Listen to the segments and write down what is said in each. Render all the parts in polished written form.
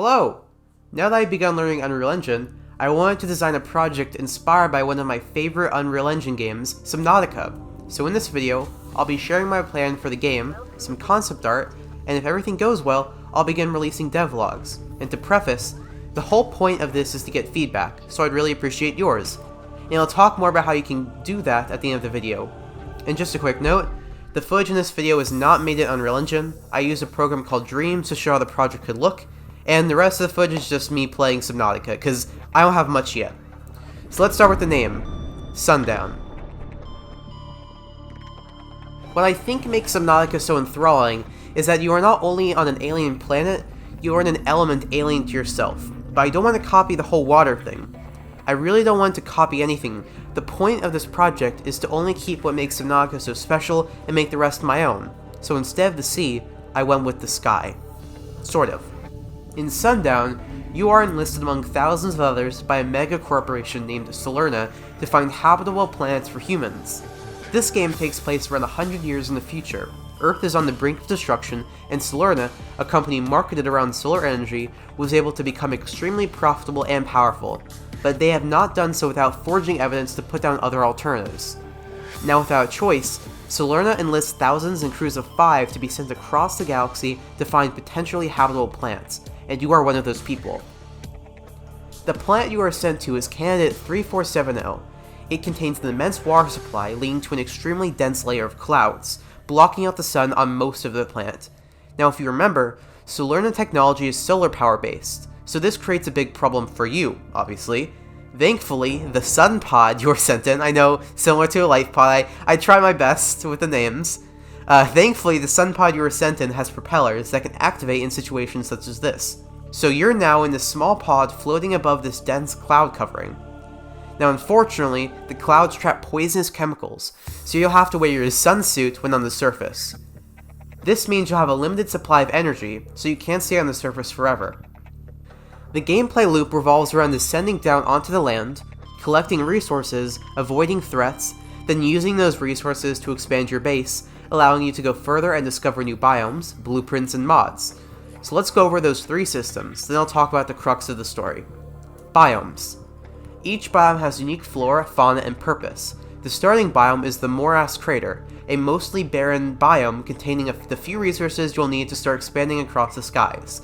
Hello! Now that I've begun learning Unreal Engine, I wanted to design a project inspired by one of my favorite Unreal Engine games, Subnautica. So in this video, I'll be sharing my plan for the game, some concept art, and if everything goes well, I'll begin releasing devlogs. And to preface, the whole point of this is to get feedback, so I'd really appreciate yours. And I'll talk more about how you can do that at the end of the video. And just a quick note, the footage in this video is not made in Unreal Engine. I used a program called Dreams to show how the project could look, and the rest of the footage is just me playing Subnautica, because I don't have much yet. So let's start with the name, Sundown. What I think makes Subnautica so enthralling is that you are not only on an alien planet, you are in an element alien to yourself. But I don't want to copy the whole water thing. I really don't want to copy anything. The point of this project is to only keep what makes Subnautica so special and make the rest my own. So instead of the sea, I went with the sky. Sort of. In Sundown, you are enlisted among thousands of others by a mega corporation named Solerna to find habitable planets for humans. This game takes place around 100 years in the future. Earth is on the brink of destruction, and Solerna, a company marketed around solar energy, was able to become extremely profitable and powerful, but they have not done so without forging evidence to put down other alternatives. Now without a choice, Solerna enlists thousands in crews of 5 to be sent across the galaxy to find potentially habitable planets, and you are one of those people. The planet you are sent to is Candidate 3470. It contains an immense water supply leading to an extremely dense layer of clouds, blocking out the sun on most of the planet. Now if you remember, Solerna technology is solar power based, so this creates a big problem for you, obviously. Thankfully, the sun pod you were sent in, I know, similar to a life pod, I try my best with the names. Thankfully, the sun pod you were sent in has propellers that can activate in situations such as this. So you're now in this small pod floating above this dense cloud covering. Now unfortunately, the clouds trap poisonous chemicals, so you'll have to wear your sunsuit when on the surface. This means you'll have a limited supply of energy, so you can't stay on the surface forever. The gameplay loop revolves around descending down onto the land, collecting resources, avoiding threats, then using those resources to expand your base, allowing you to go further and discover new biomes, blueprints, and mods. So let's go over those 3 systems, then I'll talk about the crux of the story. Biomes. Each biome has unique flora, fauna, and purpose. The starting biome is the Morass Crater, a mostly barren biome containing the few resources you'll need to start expanding across the skies.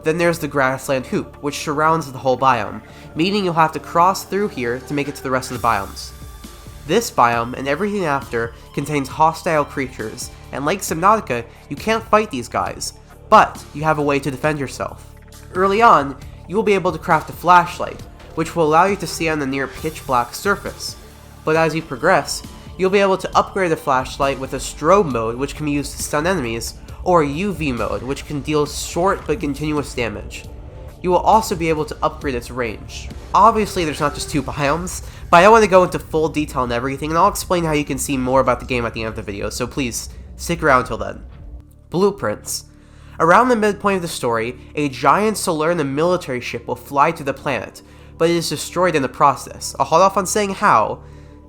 Then there's the Grassland Hoop, which surrounds the whole biome, meaning you'll have to cross through here to make it to the rest of the biomes. This biome, and everything after, contains hostile creatures, and like Subnautica, you can't fight these guys, but you have a way to defend yourself. Early on, you will be able to craft a flashlight, which will allow you to see on the near pitch black surface. But as you progress, you'll be able to upgrade the flashlight with a strobe mode, which can be used to stun enemies, or a UV mode, which can deal short but continuous damage. You will also be able to upgrade its range. Obviously there's not just 2 biomes, but I don't want to go into full detail on everything, and I'll explain how you can see more about the game at the end of the video, so please, stick around till then. Blueprints. Around the midpoint of the story, a giant Solerna military ship will fly to the planet, but it is destroyed in the process. I'll hold off on saying how.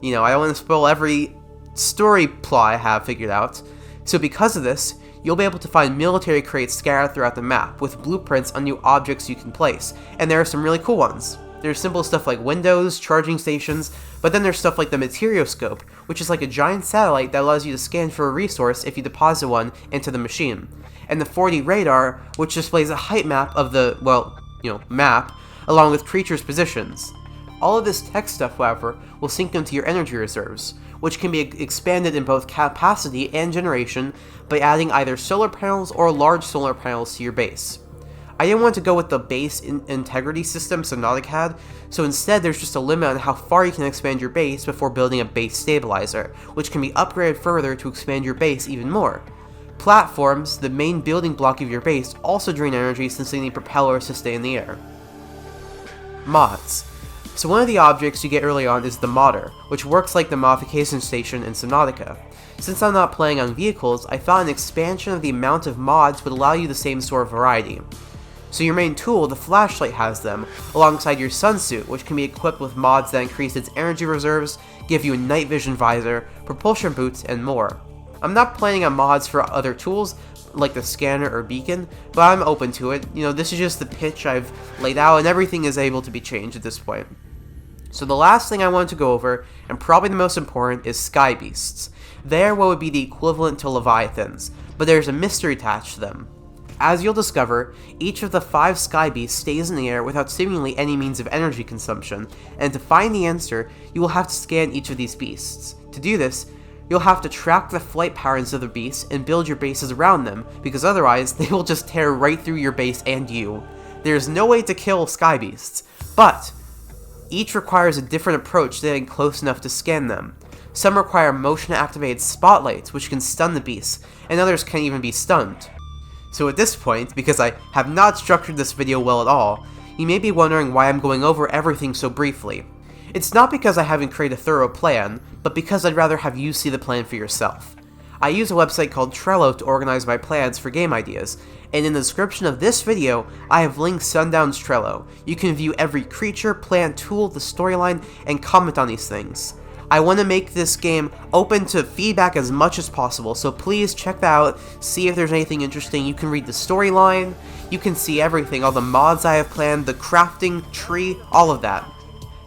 I don't want to spoil every story plot I have figured out. So because of this, you'll be able to find military crates scattered throughout the map, with blueprints on new objects you can place, and there are some really cool ones. There's simple stuff like windows, charging stations, but then there's stuff like the Materioscope, which is like a giant satellite that allows you to scan for a resource if you deposit one into the machine, and the 4D radar, which displays a height map of the, map, along with creatures' positions. All of this tech stuff, however, will sync into your energy reserves, which can be expanded in both capacity and generation by adding either solar panels or large solar panels to your base. I didn't want to go with the base integrity system Subnautica had, so instead there's just a limit on how far you can expand your base before building a base stabilizer, which can be upgraded further to expand your base even more. Platforms, the main building block of your base, also drain energy since they need propellers to stay in the air. Mods. So one of the objects you get early on is the modder, which works like the modification station in Subnautica. Since I'm not playing on vehicles, I thought an expansion of the amount of mods would allow you the same sort of variety. So your main tool, the flashlight, has them, alongside your sunsuit, which can be equipped with mods that increase its energy reserves, give you a night vision visor, propulsion boots, and more. I'm not planning on mods for other tools, like the scanner or beacon, but I'm open to it. You know, this is just the pitch I've laid out, and everything is able to be changed at this point. So the last thing I wanted to go over, and probably the most important, is sky beasts. They are what would be the equivalent to leviathans, but there's a mystery attached to them. As you'll discover, each of the 5 sky beasts stays in the air without seemingly any means of energy consumption, and to find the answer, you will have to scan each of these beasts. To do this, you'll have to track the flight patterns of the beasts and build your bases around them, because otherwise they will just tear right through your base and you. There's no way to kill sky beasts, but each requires a different approach to getting close enough to scan them. Some require motion-activated spotlights, which can stun the beasts, and others can't even be stunned. So at this point, because I have not structured this video well at all, you may be wondering why I'm going over everything so briefly. It's not because I haven't created a thorough plan, but because I'd rather have you see the plan for yourself. I use a website called Trello to organize my plans for game ideas, and in the description of this video, I have linked Sundown's Trello. You can view every creature, plant, tool, the storyline, and comment on these things. I want to make this game open to feedback as much as possible, so please check that out, see if there's anything interesting. You can read the storyline, you can see everything, all the mods I have planned, the crafting tree, all of that.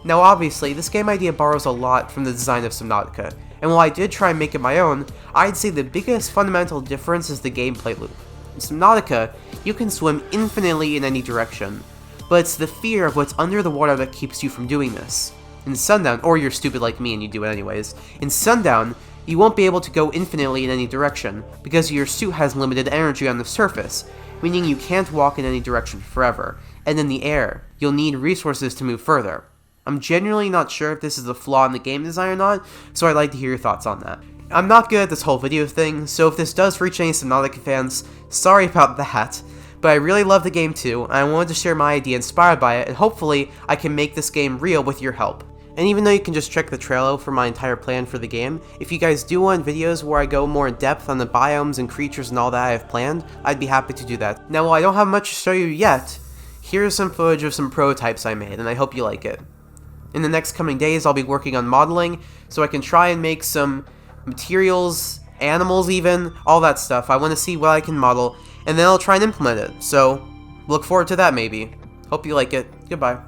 Now obviously, this game idea borrows a lot from the design of Subnautica, and while I did try and make it my own, I'd say the biggest fundamental difference is the gameplay loop. In Subnautica, you can swim infinitely in any direction, but it's the fear of what's under the water that keeps you from doing this. In Sundown, or you're stupid like me and you do it anyways, in Sundown, you won't be able to go infinitely in any direction, because your suit has limited energy on the surface, meaning you can't walk in any direction forever, and in the air, you'll need resources to move further. I'm genuinely not sure if this is a flaw in the game design or not, so I'd like to hear your thoughts on that. I'm not good at this whole video thing, so if this does reach any Subnautica fans, sorry about that. But I really love the game too, and I wanted to share my idea inspired by it, and hopefully I can make this game real with your help. And even though you can just check the Trello for my entire plan for the game, if you guys do want videos where I go more in depth on the biomes and creatures and all that I have planned, I'd be happy to do that. Now while I don't have much to show you yet, here's some footage of some prototypes I made, and I hope you like it. In the next coming days I'll be working on modeling, so I can try and make some materials, animals even, all that stuff. I want to see what I can model, and then I'll try and implement it, so look forward to that maybe. Hope you like it. Goodbye.